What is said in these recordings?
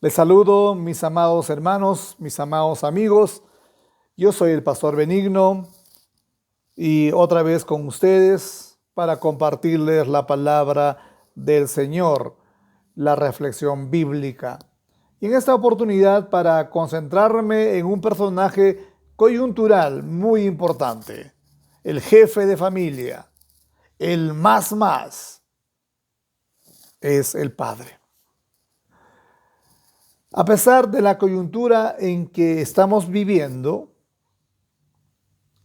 Les saludo, mis amados hermanos, mis amados amigos. Yo soy el pastor Benigno y otra vez con ustedes para compartirles la palabra del Señor, la reflexión bíblica. Y en esta oportunidad para concentrarme en un personaje coyuntural muy importante, el jefe de familia, el más, es el Padre. A pesar de la coyuntura en que estamos viviendo,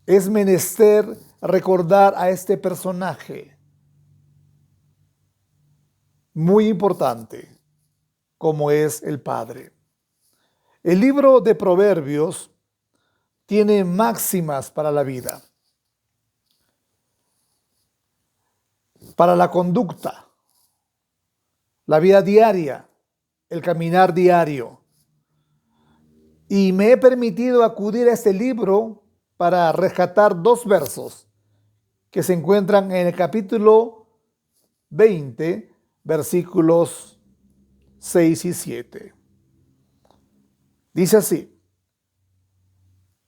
es menester recordar a este personaje muy importante, como es el Padre. El libro de Proverbios tiene máximas para la vida, para la conducta, la vida diaria, el caminar diario. Y me he permitido acudir a este libro para rescatar dos versos que se encuentran en el capítulo 20, versículos 6 y 7. Dice así: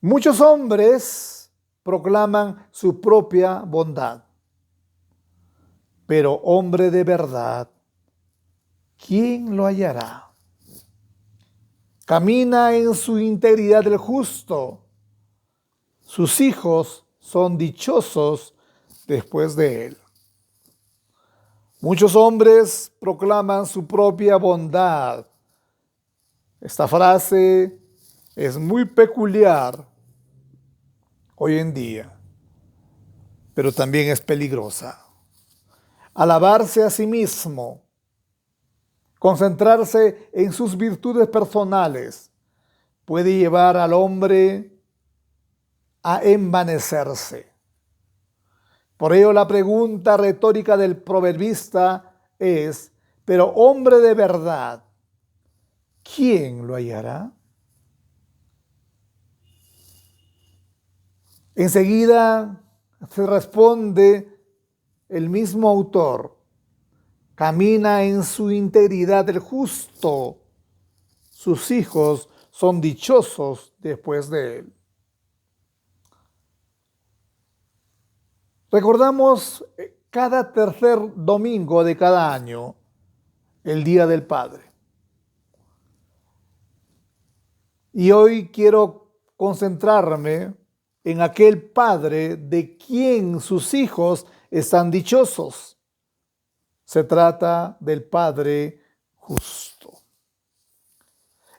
muchos hombres proclaman su propia bondad, pero hombre de verdad, ¿quién lo hallará? Camina en su integridad el justo. Sus hijos son dichosos después de él. Muchos hombres proclaman su propia bondad. Esta frase es muy peculiar hoy en día, pero también es peligrosa. Alabarse a sí mismo, concentrarse en sus virtudes personales, puede llevar al hombre a envanecerse. Por ello la pregunta retórica del proverbista es: pero hombre de verdad, ¿quién lo hallará? Enseguida se responde el mismo autor: camina en su integridad el justo, sus hijos son dichosos después de él. Recordamos cada tercer domingo de cada año el Día del Padre. Y hoy quiero concentrarme en aquel padre de quien sus hijos están dichosos. Se trata del Padre justo.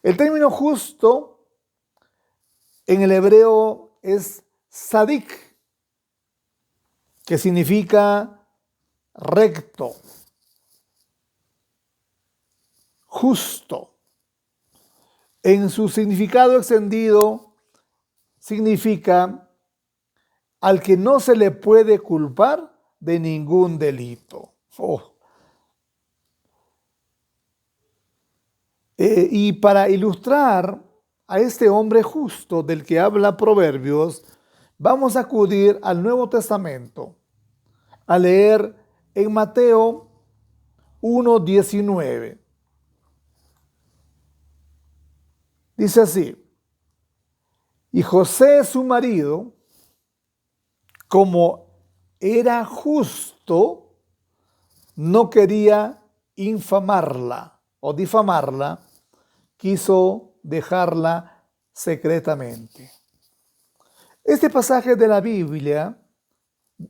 El término justo en el hebreo es sadik, que significa recto, justo. En su significado extendido significa al que no se le puede culpar de ningún delito. Y para ilustrar a este hombre justo del que habla Proverbios, vamos a acudir al Nuevo Testamento, a leer en Mateo 1:19. Dice así: y José su marido, como era justo, no quería infamarla o difamarla, quiso dejarla secretamente. Este pasaje de la Biblia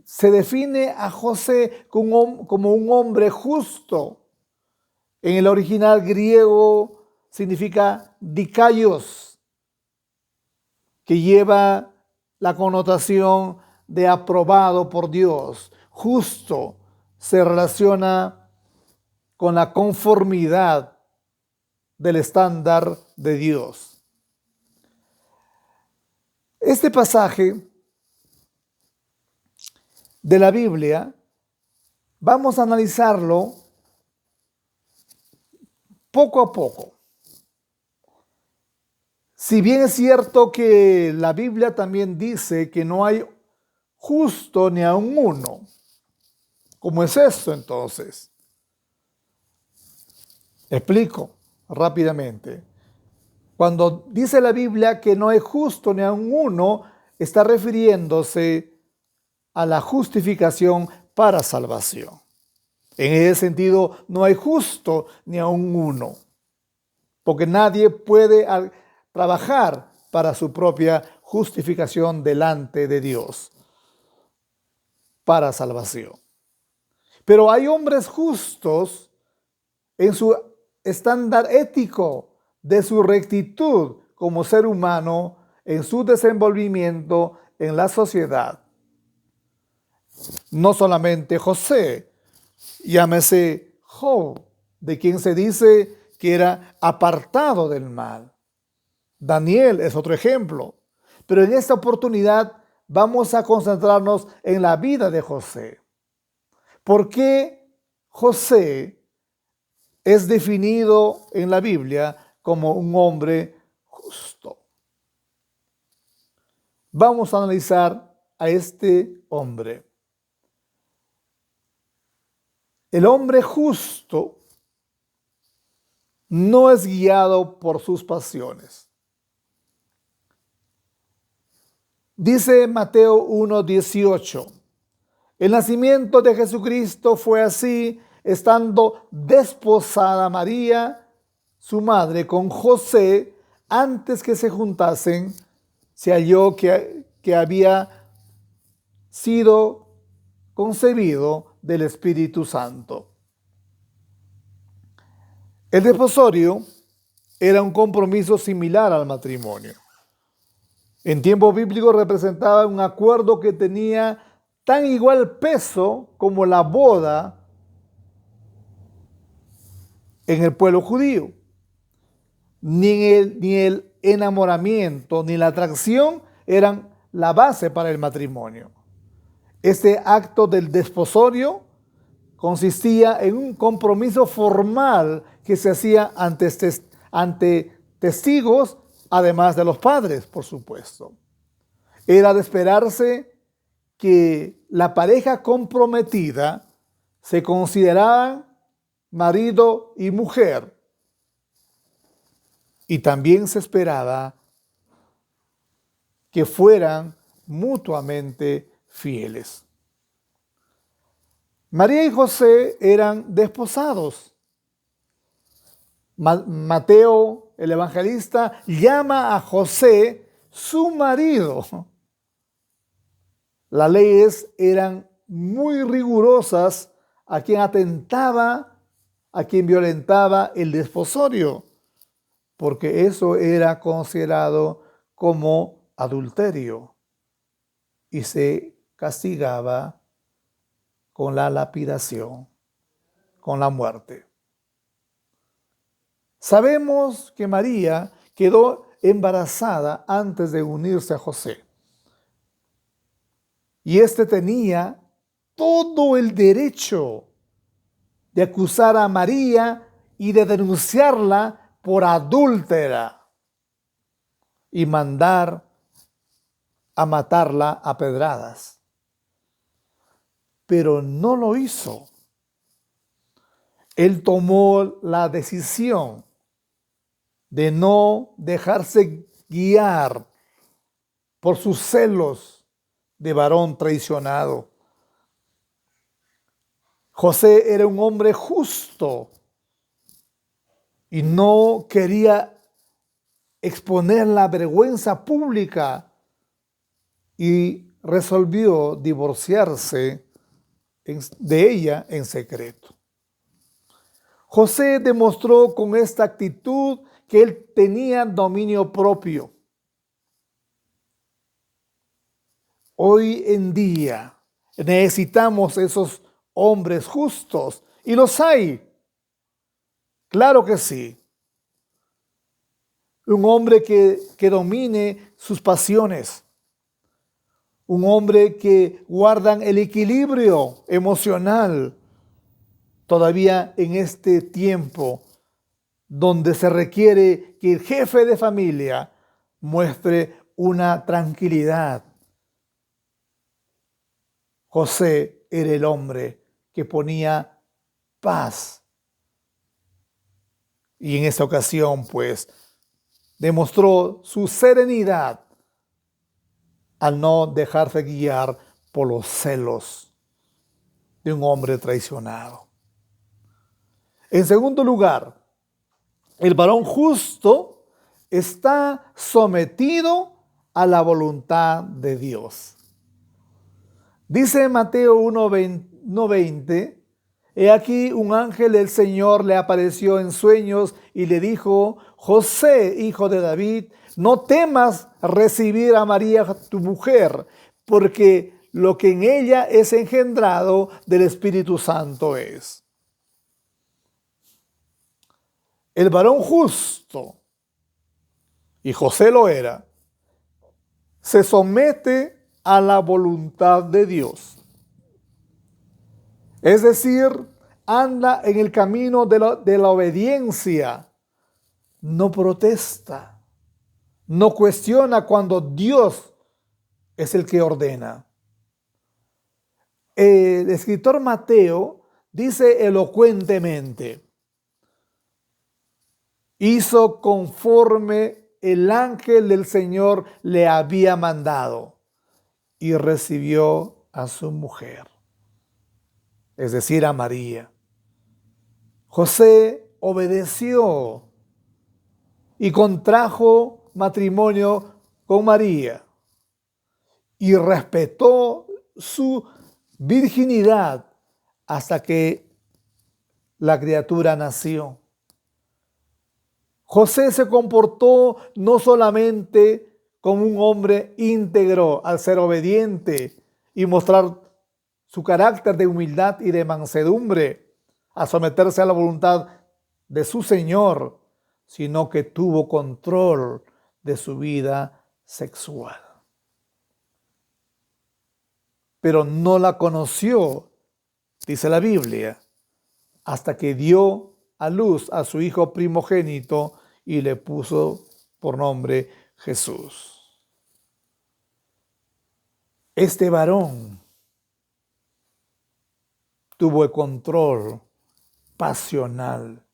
se define a José como un hombre justo. En el original griego significa dikaios, que lleva la connotación de aprobado por Dios. Justo se relaciona con la conformidad del estándar de Dios. Este pasaje de la Biblia vamos a analizarlo poco a poco. Si bien es cierto que la Biblia también dice que no hay justo ni aun uno, ¿cómo es esto entonces? Explico. rápidamente. Cuando dice la Biblia que no hay justo ni aun uno, está refiriéndose a la justificación para salvación. En ese sentido, no hay justo ni aun uno, porque nadie puede trabajar para su propia justificación delante de Dios para salvación. Pero hay hombres justos en su estándar ético de su rectitud como ser humano en su desenvolvimiento en la sociedad. No solamente José, llámese Job, de quien se dice que era apartado del mal. Daniel es otro ejemplo. Pero en esta oportunidad vamos a concentrarnos en la vida de José. ¿Por qué José es definido en la Biblia como un hombre justo? Vamos a analizar a este hombre. El hombre justo no es guiado por sus pasiones. Dice Mateo 1:18, el nacimiento de Jesucristo fue así, estando desposada María, su madre, con José, antes que se juntasen, se halló que había sido concebido del Espíritu Santo. El desposorio era un compromiso similar al matrimonio. En tiempo bíblico representaba un acuerdo que tenía tan igual peso como la boda en el pueblo judío. Ni el enamoramiento ni la atracción eran la base para el matrimonio. Este acto del desposorio consistía en un compromiso formal que se hacía ante testigos, además de los padres, por supuesto. Era de esperarse que la pareja comprometida se considerara marido y mujer, y también se esperaba que fueran mutuamente fieles. María y José eran desposados. Mateo, el evangelista, llama a José su marido. Las leyes eran muy rigurosas a quien atentaba, a quien violentaba el desposorio, porque eso era considerado como adulterio y se castigaba con la lapidación, con la muerte. Sabemos que María quedó embarazada antes de unirse a José. Y éste tenía todo el derecho de acusar a María y de denunciarla por adúltera y mandar a matarla a pedradas. Pero no lo hizo. Él tomó la decisión de no dejarse guiar por sus celos de varón traicionado. José era un hombre justo y no quería exponer la vergüenza pública y resolvió divorciarse de ella en secreto. José demostró con esta actitud que él tenía dominio propio. Hoy en día necesitamos esos hombres justos y los hay. Claro que sí. Un hombre que domine sus pasiones. Un hombre que guarda el equilibrio emocional. Todavía en este tiempo donde se requiere que el jefe de familia muestre una tranquilidad. José era el hombre que ponía paz Y en esta ocasión, pues, demostró su serenidad al no dejarse guiar por los celos de un hombre traicionado. En segundo lugar, el varón justo está sometido a la voluntad de Dios. Dice Mateo 1:20, he aquí un ángel del Señor le apareció en sueños y le dijo, José, hijo de David, no temas recibir a María tu mujer, porque lo que en ella es engendrado del Espíritu Santo es. El varón justo, y José lo era, se somete a la voluntad de Dios. Es decir, anda en el camino de la obediencia, no protesta, no cuestiona cuando Dios es el que ordena. El escritor Mateo dice elocuentemente, hizo conforme el ángel del Señor le había mandado y recibió a su mujer, es decir, a María. José obedeció y contrajo matrimonio con María y respetó su virginidad hasta que la criatura nació. José se comportó no solamente como un hombre íntegro al ser obediente y mostrar su carácter de humildad y de mansedumbre, a someterse a la voluntad de su Señor, sino que tuvo control de su vida sexual. Pero no la conoció, dice la Biblia, hasta que dio a luz a su hijo primogénito y le puso por nombre Jesús. Este varón tuvo el control pasional.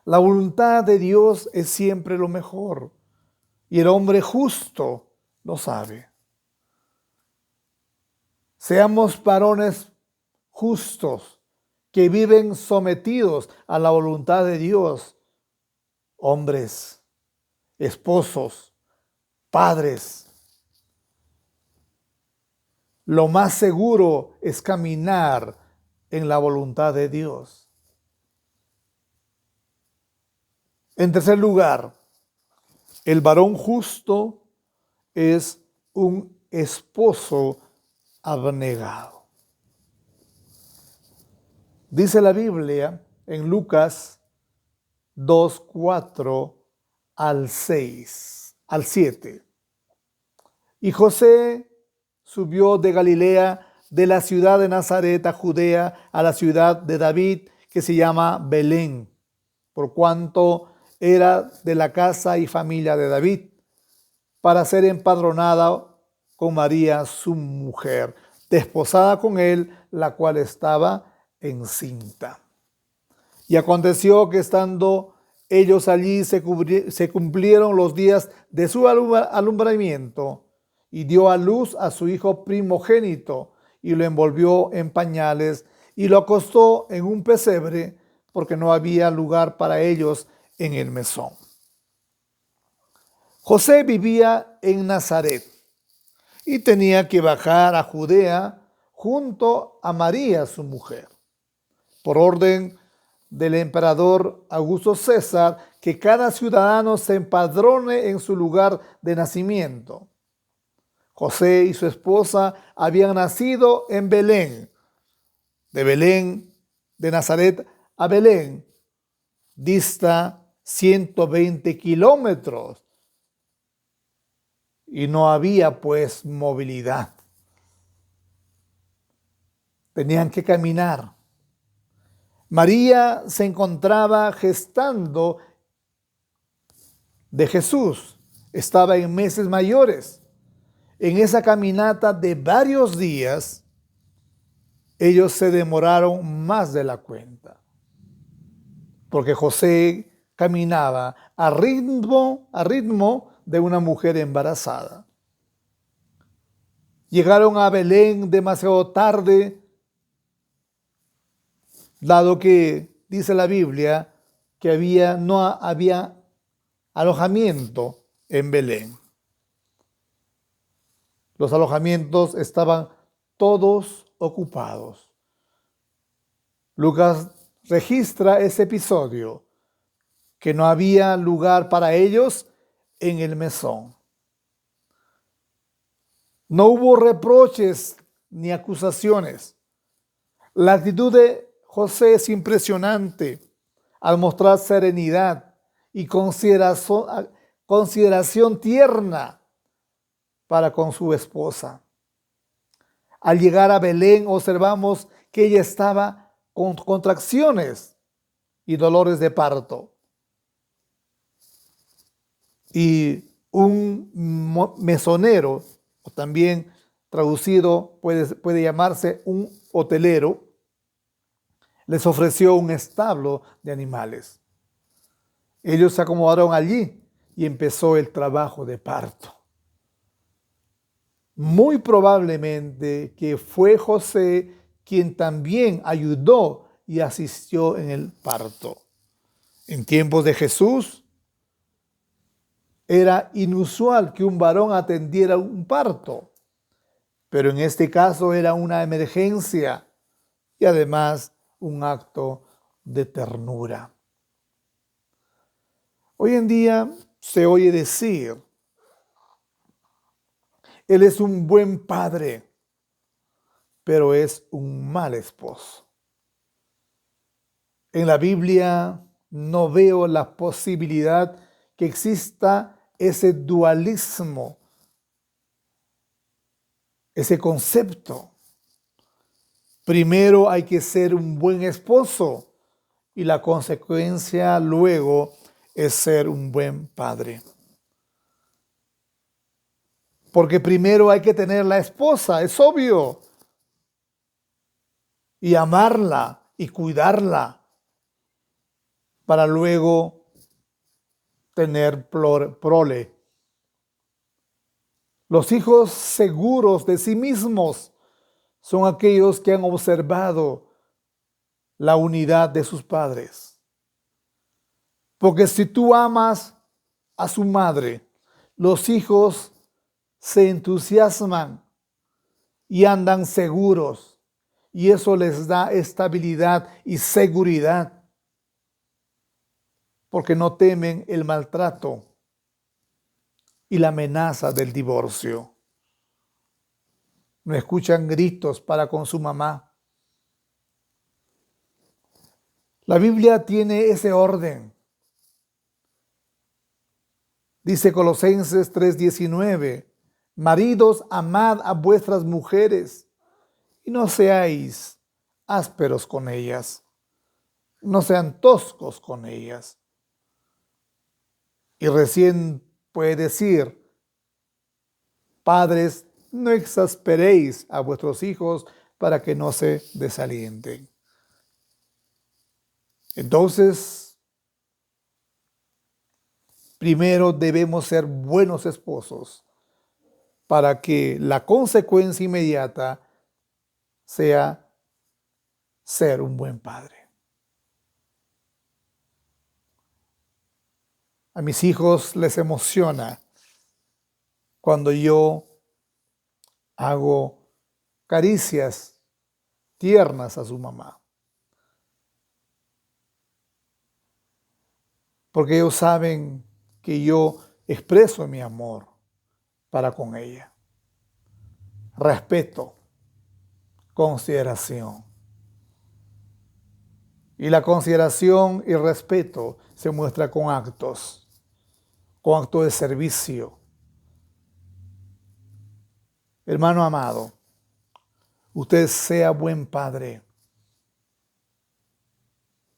La voluntad de Dios es siempre lo mejor y el hombre justo lo sabe. Seamos varones justos que viven sometidos a la voluntad de Dios, hombres, esposos, padres. Lo más seguro es caminar en la voluntad de Dios. En tercer lugar, el varón justo es un esposo abnegado. Dice la Biblia en Lucas 2:4 al 7. Y José subió de Galilea, de la ciudad de Nazaret a Judea, a la ciudad de David, que se llama Belén, por cuanto era de la casa y familia de David, para ser empadronada con María, su mujer, desposada con él, la cual estaba encinta. Y aconteció que estando ellos allí se cumplieron los días de su alumbramiento, y dio a luz a su hijo primogénito, y lo envolvió en pañales, y lo acostó en un pesebre, porque no había lugar para ellos en el mesón. José vivía en Nazaret, y tenía que bajar a Judea junto a María, su mujer, por orden del emperador Augusto César, que cada ciudadano se empadrone en su lugar de nacimiento. José y su esposa habían nacido en Belén. De Nazaret a Belén, dista 120 kilómetros. Y no había pues movilidad. Tenían que caminar. María se encontraba gestando de Jesús. Estaba en meses mayores. En esa caminata de varios días, ellos se demoraron más de la cuenta. porque José caminaba a ritmo de una mujer embarazada. Llegaron a Belén demasiado tarde, dado que dice la Biblia que no había alojamiento en Belén. Los alojamientos estaban todos ocupados. Lucas registra ese episodio, que no había lugar para ellos en el mesón. No hubo reproches ni acusaciones. La actitud de José es impresionante al mostrar serenidad y consideración tierna para con su esposa. Al llegar a Belén observamos que ella estaba con contracciones y dolores de parto. Y un mesonero, o también traducido puede llamarse un hotelero, les ofreció un establo de animales. Ellos se acomodaron allí y empezó el trabajo de parto. Muy probablemente que fue José quien también ayudó y asistió en el parto. En tiempos de Jesús, era inusual que un varón atendiera un parto, pero en este caso era una emergencia y además un acto de ternura. Hoy en día se oye decir, él es un buen padre, pero es un mal esposo. En la Biblia no veo la posibilidad que exista ese dualismo, ese concepto. Primero hay que ser un buen esposo y la consecuencia luego es ser un buen padre. Porque primero hay que tener la esposa, es obvio, y amarla y cuidarla para luego tener prole. Los hijos seguros de sí mismos son aquellos que han observado la unidad de sus padres. Porque si tú amas a su madre, los hijos se entusiasman y andan seguros, y eso les da estabilidad y seguridad, porque no temen el maltrato y la amenaza del divorcio. No escuchan gritos para con su mamá. La Biblia tiene ese orden. Dice Colosenses 3:19, maridos, amad a vuestras mujeres y no seáis ásperos con ellas, no sean toscos con ellas. Y recién puede decir, padres, no exasperéis a vuestros hijos para que no se desalienten. Entonces, primero debemos ser buenos esposos para que la consecuencia inmediata sea ser un buen padre. A mis hijos les emociona cuando yo hago caricias tiernas a su mamá. Porque ellos saben que yo expreso mi amor para con ella. Respeto, consideración. Y la consideración y respeto se muestra con actos de servicio. Hermano amado, usted sea buen padre.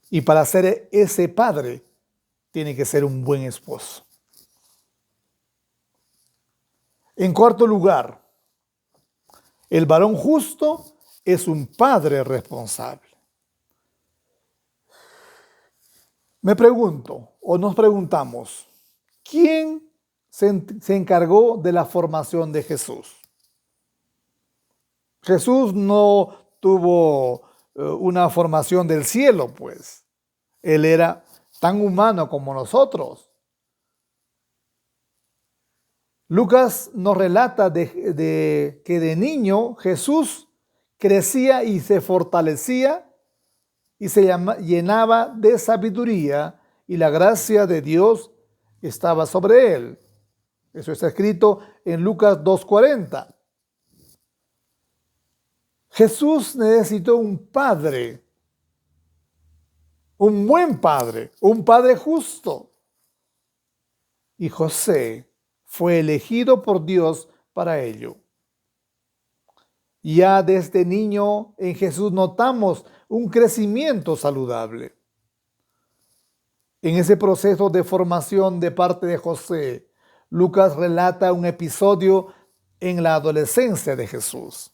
Y para ser ese padre, tiene que ser un buen esposo. En cuarto lugar, el varón justo es un padre responsable. Me pregunto, o nos preguntamos, ¿quién se encargó de la formación de Jesús? Jesús no tuvo una formación del cielo, pues. Él era tan humano como nosotros. Lucas nos relata que de niño Jesús crecía y se fortalecía y se llenaba de sabiduría y la gracia de Dios estaba sobre él. Eso está escrito en Lucas 2:40. Jesús necesitó un padre, un buen padre, un padre justo. Y José fue elegido por Dios para ello. Ya desde niño en Jesús notamos un crecimiento saludable. En ese proceso de formación de parte de José, Lucas relata un episodio en la adolescencia de Jesús.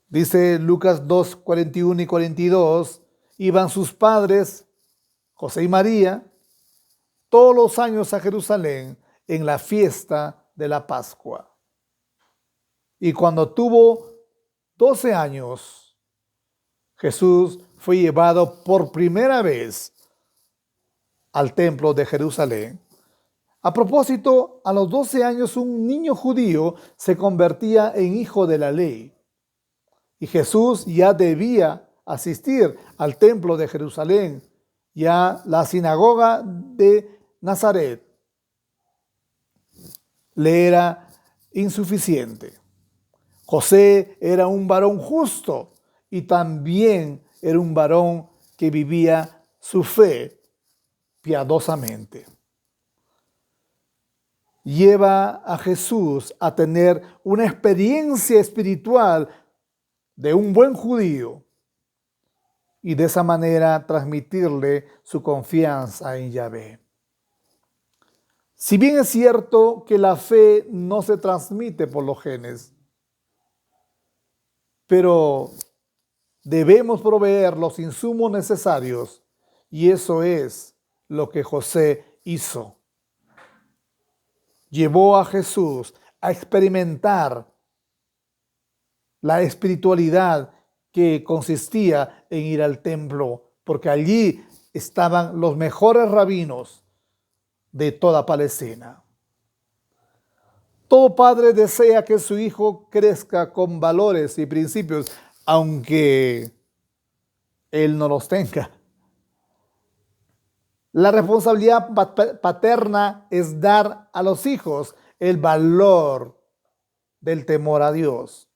Dice Lucas 2, 41 y 42, iban sus padres, José y María, todos los años a Jerusalén en la fiesta de la Pascua. Y cuando tuvo 12 años, Jesús fue llevado por primera vez al templo de Jerusalén. A propósito, a los 12 años un niño judío se convertía en hijo de la ley. Y Jesús ya debía asistir al templo de Jerusalén, ya la sinagoga de Nazaret le era insuficiente. José era un varón justo y también era un varón que vivía su fe piadosamente. Lleva a Jesús a tener una experiencia espiritual de un buen judío y de esa manera transmitirle su confianza en Yahvé. Si bien es cierto que la fe no se transmite por los genes, pero debemos proveer los insumos necesarios y eso es lo que José hizo. Llevó a Jesús a experimentar la espiritualidad que consistía en ir al templo, porque allí estaban los mejores rabinos de toda Palestina. Todo padre desea que su hijo crezca con valores y principios, aunque él no los tenga. La responsabilidad paterna es dar a los hijos el valor del temor a Dios.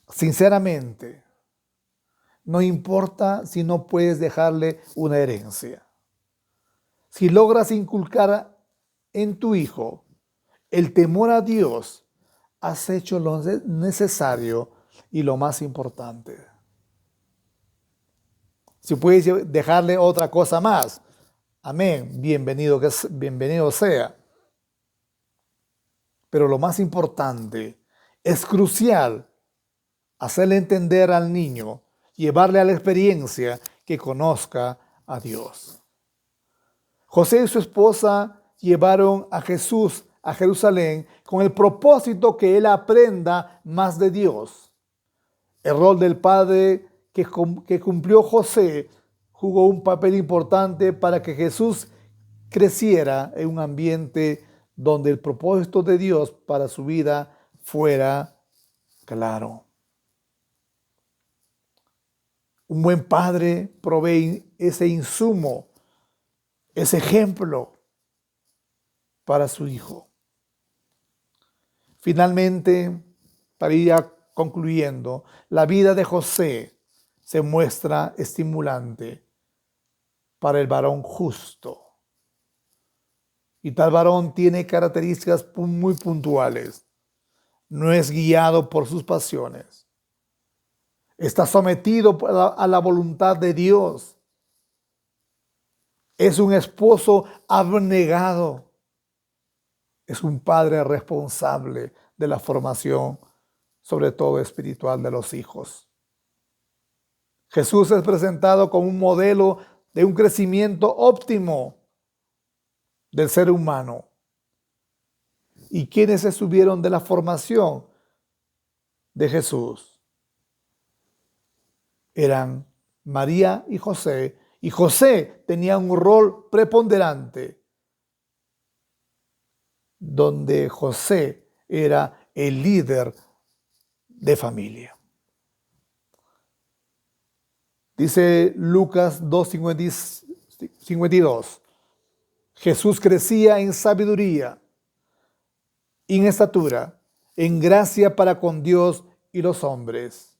Sinceramente, no importa si no puedes dejarle una herencia. Si logras inculcar en tu hijo el temor a Dios, has hecho lo necesario y lo más importante. Si puedes dejarle otra cosa más, amén, bienvenido sea. Pero lo más importante, es crucial hacerle entender al niño, llevarle a la experiencia que conozca a Dios. José y su esposa llevaron a Jesús a Jerusalén con el propósito que él aprenda más de Dios. El rol del padre que cumplió José jugó un papel importante para que Jesús creciera en un ambiente donde el propósito de Dios para su vida fuera claro. Un buen padre provee ese insumo, ese ejemplo para su hijo. Finalmente, para ir concluyendo, la vida de José se muestra estimulante para el varón justo. Y tal varón tiene características muy puntuales. No es guiado por sus pasiones. Está sometido a la voluntad de Dios. Es un esposo abnegado. Es un padre responsable de la formación, sobre todo espiritual, de los hijos. Jesús es presentado como un modelo de un crecimiento óptimo del ser humano. ¿Y quiénes estuvieron de la formación de Jesús? Eran María y José tenía un rol preponderante, donde José era el líder de familia. Dice Lucas 2:52, Jesús crecía en sabiduría, en estatura, en gracia para con Dios y los hombres,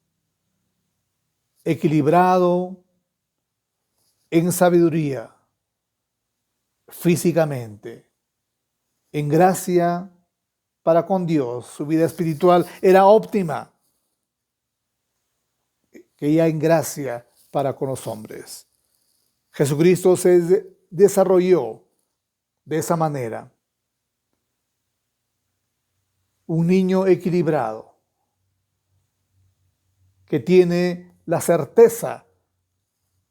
equilibrado en sabiduría, físicamente, en gracia para con Dios. Su vida espiritual era óptima, que ya en gracia para con los hombres. Jesucristo se desarrolló de esa manera. Un niño equilibrado que tiene la certeza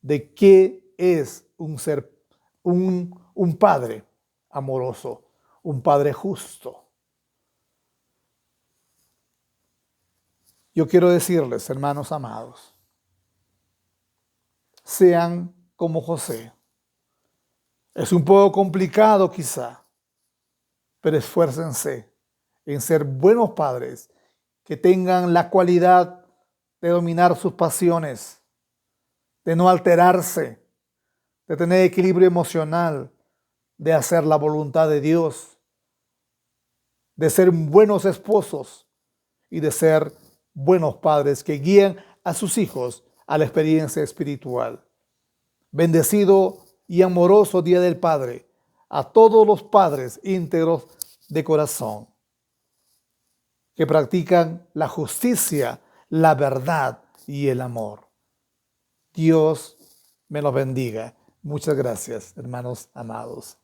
de que es un padre amoroso, un padre justo. Yo quiero decirles, hermanos amados, sean como José. Es un poco complicado quizá, pero esfuércense en ser buenos padres que tengan la cualidad de dominar sus pasiones, de no alterarse, de tener equilibrio emocional, de hacer la voluntad de Dios, de ser buenos esposos y de ser buenos padres que guían a sus hijos a la experiencia espiritual. Bendecido y amoroso Día del Padre a todos los padres íntegros de corazón que practican la justicia, la verdad y el amor. Dios me los bendiga. Muchas gracias, hermanos amados.